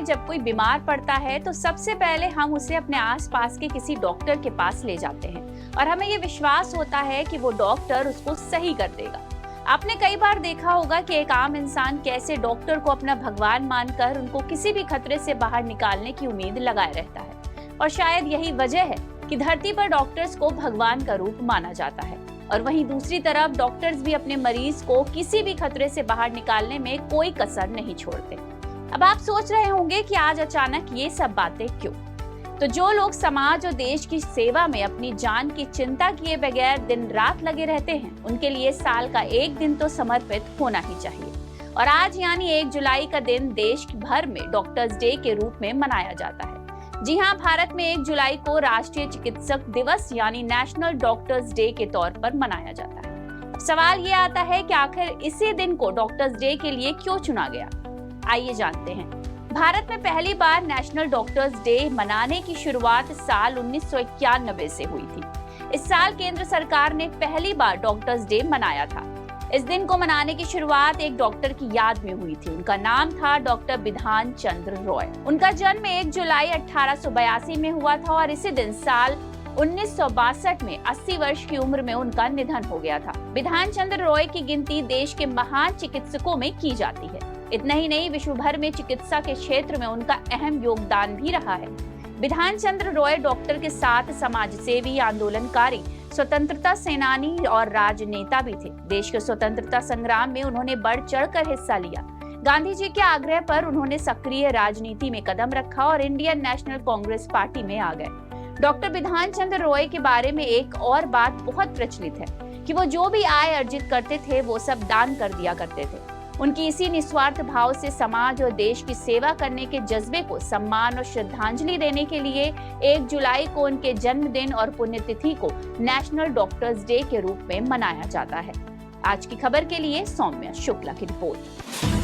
जब कोई बीमार पड़ता है तो सबसे पहले हम उसे अपने आसपास के किसी डॉक्टर के पास ले जाते हैं और हमें ये विश्वास होता है कि वो डॉक्टर उसको सही कर देगा। आपने कई बार देखा होगा कि एक आम इंसान कैसे डॉक्टर को अपना भगवान मानकर उनको किसी भी खतरे से बाहर निकालने की उम्मीद लगाए रहता है। और शायद यही वजह है कि धरती पर डॉक्टर्स को भगवान का रूप माना जाता है और वहीं दूसरी तरफ डॉक्टर्स भी अपने मरीज को किसी भी खतरे से बाहर निकालने में कोई कसर नहीं छोड़ते। अब आप सोच रहे होंगे कि आज अचानक ये सब बातें क्यों? तो जो लोग समाज और देश की सेवा में अपनी जान की चिंता किए बगैर दिन रात लगे रहते हैं, उनके लिए साल का एक दिन तो समर्पित होना ही चाहिए। और आज यानी 1 जुलाई का दिन देश भर में डॉक्टर्स डे के रूप में मनाया जाता है। जी हाँ, भारत में 1 जुलाई को राष्ट्रीय चिकित्सक दिवस यानी नेशनल डॉक्टर्स डे के तौर पर मनाया जाता है। अब सवाल ये आता है कि आखिर इसी दिन को डॉक्टर्स डे के लिए क्यों चुना गया? आइए जानते हैं। भारत में पहली बार नेशनल डॉक्टर्स डे मनाने की शुरुआत साल 1991 से हुई थी। इस साल केंद्र सरकार ने पहली बार डॉक्टर्स डे मनाया था। इस दिन को मनाने की शुरुआत एक डॉक्टर की याद में हुई थी। उनका नाम था डॉक्टर बिधान चंद्र रॉय। उनका जन्म 1 जुलाई 1882 में हुआ था और इसी दिन साल 1962 में 80 वर्ष की उम्र में उनका निधन हो गया था। बिधान चंद्र रॉय की गिनती देश के महान चिकित्सकों में की जाती है। इतना ही नहीं, विश्व भर में चिकित्सा के क्षेत्र में उनका अहम योगदान भी रहा है। बिधान चंद्र रॉय डॉक्टर के साथ समाजसेवी, आंदोलनकारी, स्वतंत्रता सेनानी और राजनेता भी थे। देश के स्वतंत्रता संग्राम में उन्होंने बढ़ चढ़कर हिस्सा लिया। गांधी जी के आग्रह पर उन्होंने सक्रिय राजनीति में कदम रखा और इंडियन नेशनल कांग्रेस पार्टी में आ गए। डॉक्टर बिधान चंद्र रॉय के बारे में एक और बात बहुत प्रचलित है कि वो जो भी आय अर्जित करते थे वो सब दान कर दिया करते थे। उनकी इसी निस्वार्थ भाव से समाज और देश की सेवा करने के जज्बे को सम्मान और श्रद्धांजलि देने के लिए 1 जुलाई को उनके जन्मदिन और पुण्यतिथि को नेशनल डॉक्टर्स डे के रूप में मनाया जाता है। आज की खबर के लिए सौम्या शुक्ला की रिपोर्ट।